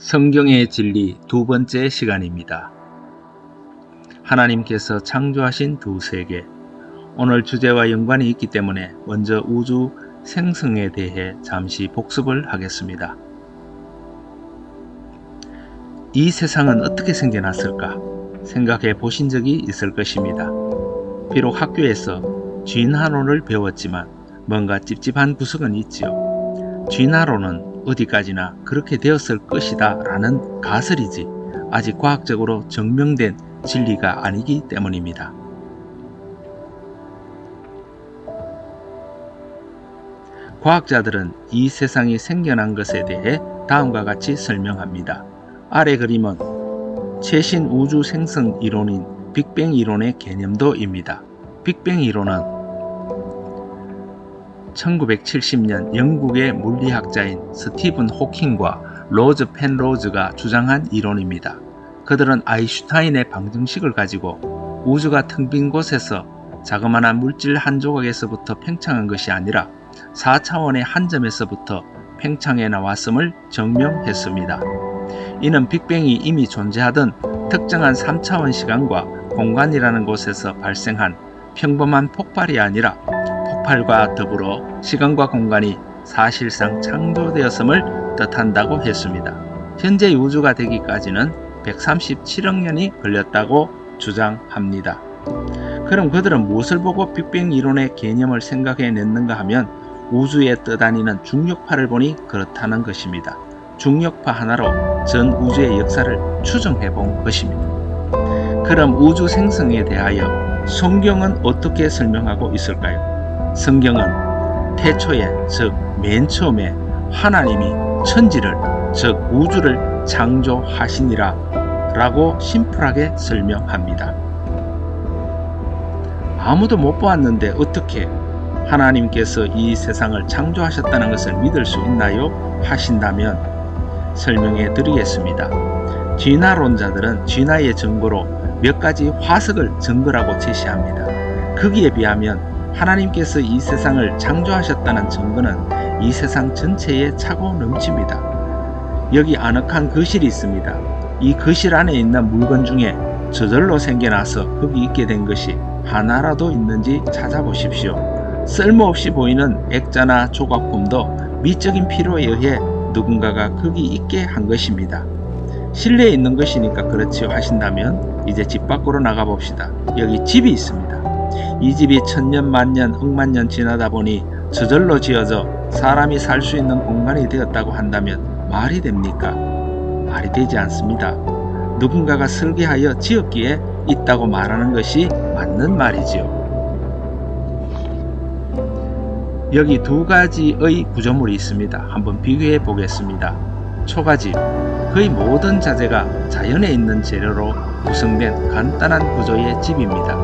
성경의 진리 두 번째 시간입니다. 하나님께서 창조하신 두 세계. 오늘 주제와 연관이 있기 때문에 먼저 우주 생성에 대해 잠시 복습을 하겠습니다. 이 세상은 어떻게 생겨났을까 생각해 보신 적이 있을 것입니다. 비록 학교에서 쥐나로를 배웠지만 뭔가 찝찝한 구석은 있지요. 쥐나로는 어디까지나 그렇게 되었을 것이다 라는 가설이지 아직 과학적으로 증명된 진리가 아니기 때문입니다. 과학자들은 이 세상이 생겨난 것에 대해 다음과 같이 설명합니다. 아래 그림은 최신 우주 생성 이론인 빅뱅 이론의 개념도입니다. 빅뱅 이론은 1970년 영국의 물리학자인 스티븐 호킹과 로즈 펜로즈가 주장한 이론입니다. 그들은 아인슈타인의 방정식을 가지고 우주가 텅 빈 곳에서 자그마한 물질 한 조각에서부터 팽창한 것이 아니라 4차원의 한 점에서부터 팽창해 나왔음을 증명했습니다. 이는 빅뱅이 이미 존재하던 특정한 3차원 시간과 공간이라는 곳에서 발생한 평범한 폭발이 아니라 폭발과 더불어 시간과 공간이 사실상 창조되었음을 뜻한다고 했습니다. 현재 우주가 되기까지는 137억 년이 걸렸다고 주장합니다. 그럼 그들은 무엇을 보고 빅뱅 이론의 개념을 생각해냈는가 하면 우주에 떠다니는 중력파를 보니 그렇다는 것입니다. 중력파 하나로 전 우주의 역사를 추정해 본 것입니다. 그럼 우주 생성에 대하여 성경은 어떻게 설명하고 있을까요? 성경은 태초에, 즉 맨 처음에 하나님이 천지를, 즉 우주를 창조하시니라 라고 심플하게 설명합니다. 아무도 못 보았는데 어떻게 하나님께서 이 세상을 창조하셨다는 것을 믿을 수 있나요? 하신다면 설명해 드리겠습니다. 쥐나론자들은 쥐나의 증거로 몇 가지 화석을 증거라고 제시합니다. 거기에 비하면 하나님께서 이 세상을 창조하셨다는 증거는 이 세상 전체에 차고 넘칩니다. 여기 아늑한 거실이 있습니다. 이 거실 안에 있는 물건 중에 저절로 생겨나서 거기 있게 된 것이 하나라도 있는지 찾아보십시오. 쓸모없이 보이는 액자나 조각품도 미적인 필요에 의해 누군가가 거기 있게 한 것입니다. 실내에 있는 것이니까 그렇지요 하신다면 이제 집 밖으로 나가봅시다. 여기 집이 있습니다. 이 집이 천년, 만년, 억만년 지나다 보니 저절로 지어져 사람이 살 수 있는 공간이 되었다고 한다면 말이 됩니까? 말이 되지 않습니다. 누군가가 설계하여 지었기에 있다고 말하는 것이 맞는 말이지요. 여기 두 가지의 구조물이 있습니다. 한번 비교해 보겠습니다. 초가집, 거의 모든 자재가 자연에 있는 재료로 구성된 간단한 구조의 집입니다.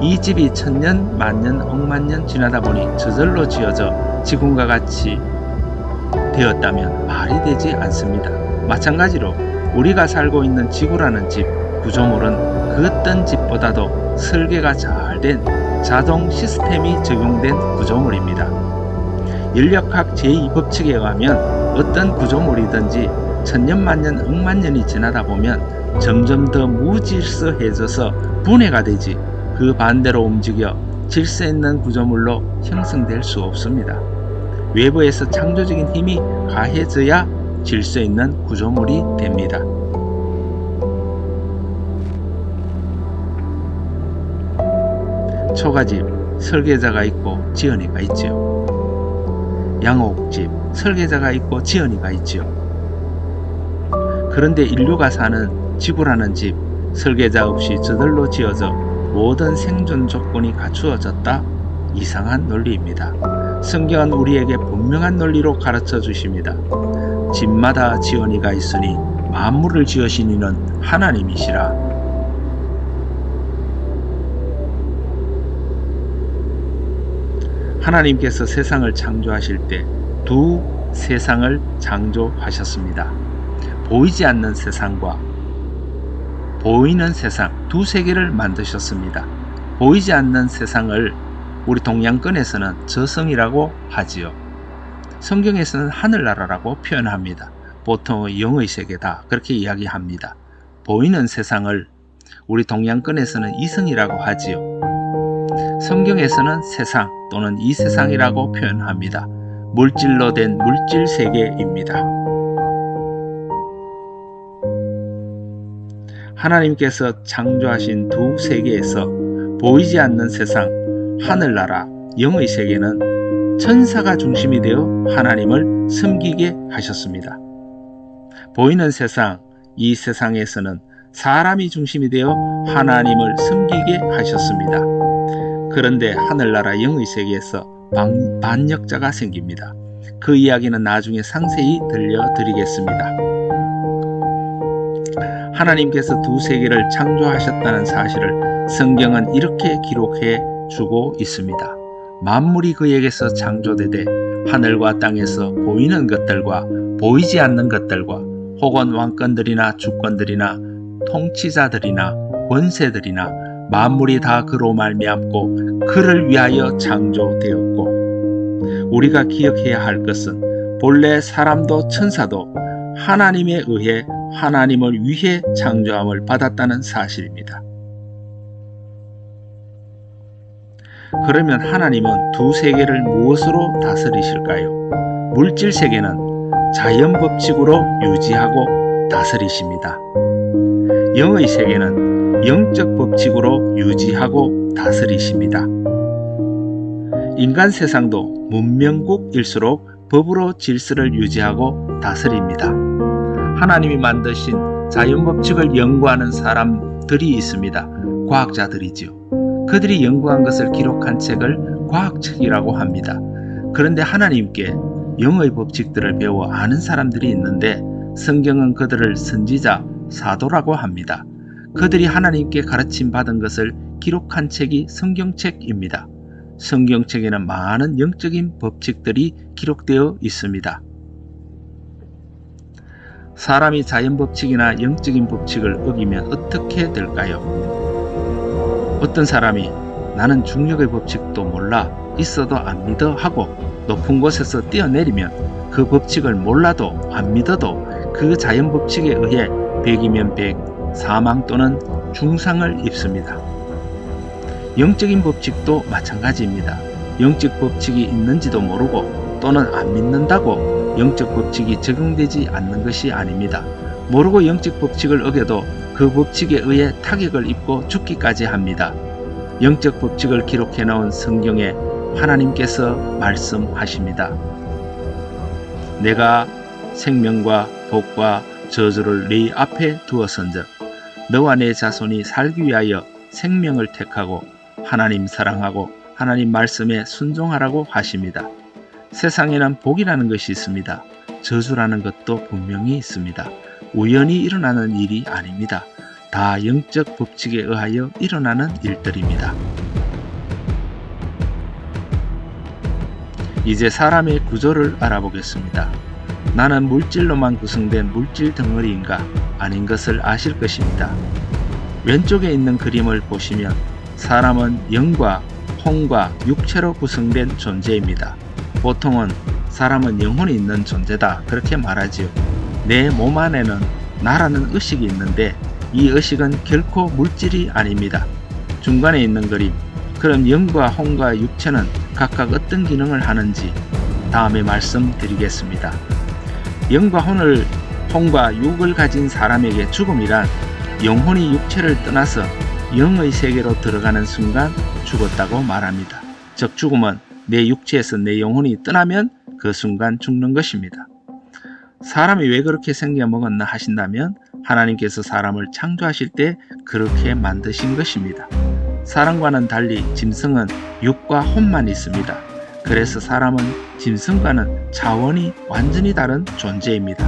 이 집이 천년, 만년, 억만년 지나다 보니 저절로 지어져 지금과 같이 되었다면 말이 되지 않습니다. 마찬가지로 우리가 살고 있는 지구라는 집, 구조물은 그 어떤 집보다도 설계가 잘 된 자동 시스템이 적용된 구조물입니다. 인력학 제2법칙에 의하면 어떤 구조물이든지 천년, 만년, 억만년이 지나다 보면 점점 더 무질서해져서 분해가 되지 그 반대로 움직여 질서 있는 구조물로 형성될 수 없습니다. 외부에서 창조적인 힘이 가해져야 질서 있는 구조물이 됩니다. 초가집, 설계자가 있고 지연이가 있지요. 양옥집, 설계자가 있고 지연이가 있지요. 그런데 인류가 사는 지구라는 집, 설계자 없이 저절로 지어져 모든 생존 조건이 갖추어졌다? 이상한 논리입니다. 성경은 우리에게 분명한 논리로 가르쳐 주십니다. 집마다 지연이가 있으니 만물을 지으신 이는 하나님이시라. 하나님께서 세상을 창조하실 때 두 세상을 창조하셨습니다. 보이지 않는 세상과 보이는 세상, 두 세계를 만드셨습니다. 보이지 않는 세상을 우리 동양권에서는 저성이라고 하지요. 성경에서는 하늘나라라고 표현합니다. 보통 영의 세계다 그렇게 이야기합니다. 보이는 세상을 우리 동양권에서는 이성이라고 하지요. 성경에서는 세상 또는 이 세상이라고 표현합니다. 물질로 된 물질 세계입니다. 하나님께서 창조하신 두 세계에서 보이지 않는 세상, 하늘나라, 영의 세계는 천사가 중심이 되어 하나님을 섬기게 하셨습니다. 보이는 세상, 이 세상에서는 사람이 중심이 되어 하나님을 섬기게 하셨습니다. 그런데 하늘나라 영의 세계에서 반역자가 생깁니다. 그 이야기는 나중에 상세히 들려드리겠습니다. 하나님께서 두 세계를 창조하셨다는 사실을 성경은 이렇게 기록해 주고 있습니다. 만물이 그에게서 창조되되 하늘과 땅에서 보이는 것들과 보이지 않는 것들과 혹은 왕권들이나 주권들이나 통치자들이나 권세들이나 만물이 다 그로 말미암고 그를 위하여 창조되었고, 우리가 기억해야 할 것은 본래 사람도 천사도 하나님에 의해 하나님을 위해 창조함을 받았다는 사실입니다. 그러면 하나님은 두 세계를 무엇으로 다스리실까요? 물질 세계는 자연 법칙으로 유지하고 다스리십니다. 영의 세계는 영적 법칙으로 유지하고 다스리십니다. 인간 세상도 문명국일수록 법으로 질서를 유지하고 다스립니다. 하나님이 만드신 자연 법칙을 연구하는 사람들이 있습니다. 과학자들이지요. 그들이 연구한 것을 기록한 책을 과학책이라고 합니다. 그런데 하나님께 영의 법칙들을 배워 아는 사람들이 있는데 성경은 그들을 선지자, 사도라고 합니다. 그들이 하나님께 가르침 받은 것을 기록한 책이 성경책입니다. 성경책에는 많은 영적인 법칙들이 기록되어 있습니다. 사람이 자연 법칙이나 영적인 법칙을 어기면 어떻게 될까요? 어떤 사람이 나는 중력의 법칙도 몰라, 있어도 안 믿어 하고 높은 곳에서 뛰어내리면 그 법칙을 몰라도 안 믿어도 그 자연 법칙에 의해 100이면 100, 사망 또는 중상을 입습니다. 영적인 법칙도 마찬가지입니다. 영적 법칙이 있는지도 모르고 또는 안 믿는다고 영적 법칙이 적용되지 않는 것이 아닙니다. 모르고 영적 법칙을 어겨도 그 법칙에 의해 타격을 입고 죽기까지 합니다. 영적 법칙을 기록해 놓은 성경에 하나님께서 말씀하십니다. 내가 생명과 복과 저주를 네 앞에 두었은즉 너와 내 자손이 살기 위하여 생명을 택하고 하나님 사랑하고 하나님 말씀에 순종하라고 하십니다. 세상에는 복이라는 것이 있습니다. 저주라는 것도 분명히 있습니다. 우연히 일어나는 일이 아닙니다. 다 영적 법칙에 의하여 일어나는 일들입니다. 이제 사람의 구조를 알아보겠습니다. 나는 물질로만 구성된 물질 덩어리인가 아닌 것을 아실 것입니다. 왼쪽에 있는 그림을 보시면 사람은 영과 혼과 육체로 구성된 존재입니다. 보통은 사람은 영혼이 있는 존재다 그렇게 말하지요. 내 몸 안에는 나라는 의식이 있는데 이 의식은 결코 물질이 아닙니다. 중간에 있는 그림, 그럼 영과 혼과 육체는 각각 어떤 기능을 하는지 다음에 말씀드리겠습니다. 영과 혼과 육을 가진 사람에게 죽음이란 영혼이 육체를 떠나서 영의 세계로 들어가는 순간 죽었다고 말합니다. 즉 죽음은 내 육체에서 내 영혼이 떠나면 그 순간 죽는 것입니다. 사람이 왜 그렇게 생겨먹었나 하신다면 하나님께서 사람을 창조하실 때 그렇게 만드신 것입니다. 사람과는 달리 짐승은 육과 혼만 있습니다. 그래서 사람은 짐승과는 차원이 완전히 다른 존재입니다.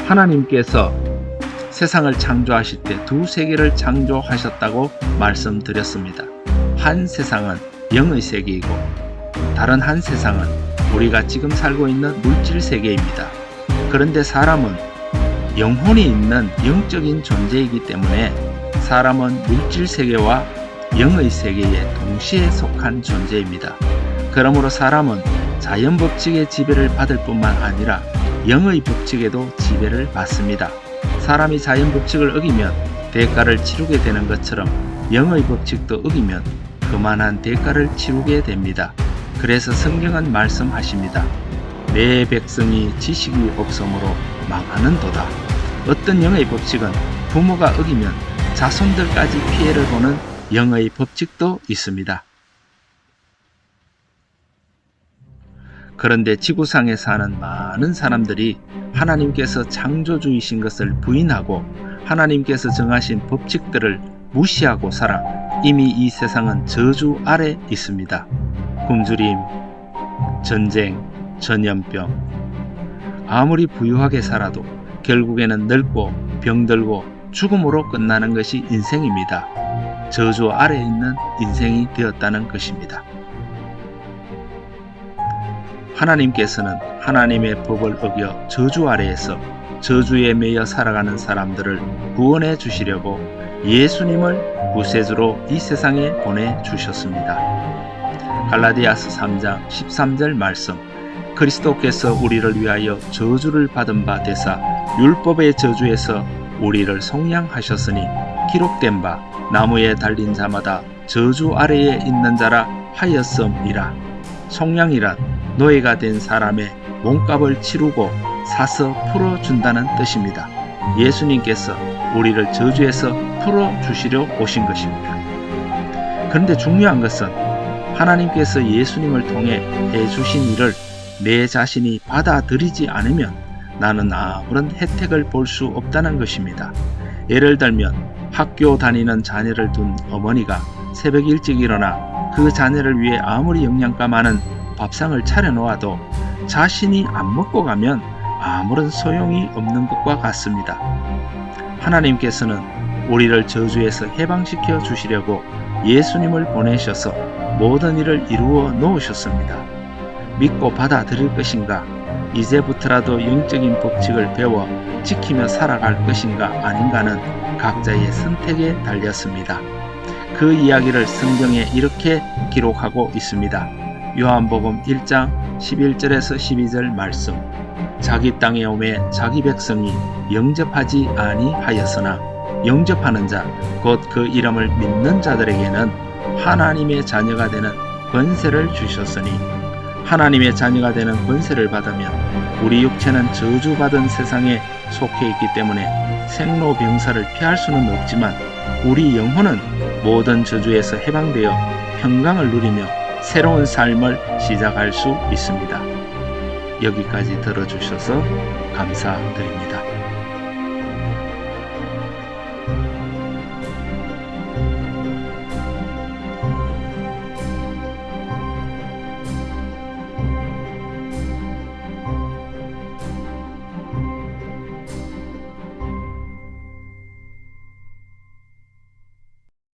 하나님께서 세상을 창조하실 때 두 세계를 창조하셨다고 말씀드렸습니다. 한 세상은 영의 세계이고 다른 한 세상은 우리가 지금 살고 있는 물질 세계입니다. 그런데 사람은 영혼이 있는 영적인 존재이기 때문에 사람은 물질 세계와 영의 세계에 동시에 속한 존재입니다. 그러므로 사람은 자연 법칙의 지배를 받을 뿐만 아니라 영의 법칙에도 지배를 받습니다. 사람이 자연 법칙을 어기면 대가를 치르게 되는 것처럼 영의 법칙도 어기면 그만한 대가를 치르게 됩니다. 그래서 성경은 말씀하십니다. 내 백성이 지식이 없으므로 망하는도다. 어떤 영의 법칙은 부모가 어기면 자손들까지 피해를 보는 영의 법칙도 있습니다. 그런데 지구상에 사는 많은 사람들이 하나님께서 창조주이신 것을 부인하고 하나님께서 정하신 법칙들을 무시하고 살아 이미 이 세상은 저주 아래 있습니다. 굶주림, 전쟁, 전염병. 아무리 부유하게 살아도 결국에는 늙고 병들고 죽음으로 끝나는 것이 인생입니다. 저주 아래 있는 인생이 되었다는 것입니다. 하나님께서는 하나님의 법을 어겨 저주 아래에서 저주에 매여 살아가는 사람들을 구원해 주시려고 예수님을 구세주로 이 세상에 보내주셨습니다. 갈라디아서 3장 13절 말씀. 그리스도께서 우리를 위하여 저주를 받은 바 되사 율법의 저주에서 우리를 속량하셨으니 기록된 바 나무에 달린 자마다 저주 아래에 있는 자라 하였음이라. 속량이란 노예가 된 사람의 몸값을 치르고 사서 풀어준다는 뜻입니다. 예수님께서 우리를 저주에서 풀어주시려 오신 것입니다. 그런데 중요한 것은 하나님께서 예수님을 통해 해주신 일을 내 자신이 받아들이지 않으면 나는 아무런 혜택을 볼 수 없다는 것입니다. 예를 들면 학교 다니는 자녀를 둔 어머니가 새벽 일찍 일어나 그 자녀를 위해 아무리 영양가 많은 밥상을 차려놓아도 자신이 안 먹고 가면 아무런 소용이 없는 것과 같습니다. 하나님께서는 우리를 저주에서 해방시켜 주시려고 예수님을 보내셔서 모든 일을 이루어 놓으셨습니다. 믿고 받아들일 것인가? 이제부터라도 영적인 법칙을 배워 지키며 살아갈 것인가 아닌가는 각자의 선택에 달렸습니다. 그 이야기를 성경에 이렇게 기록하고 있습니다. 요한복음 1장 11절에서 12절 말씀. 자기 땅에 오매 자기 백성이 영접하지 아니하였으나 영접하는 자 곧 그 이름을 믿는 자들에게는 하나님의 자녀가 되는 권세를 주셨으니 하나님의 자녀가 되는 권세를 받으면 우리 육체는 저주받은 세상에 속해 있기 때문에 생로병사를 피할 수는 없지만 우리 영혼은 모든 저주에서 해방되어 평강을 누리며 새로운 삶을 시작할 수 있습니다. 여기까지 들어주셔서 감사드립니다.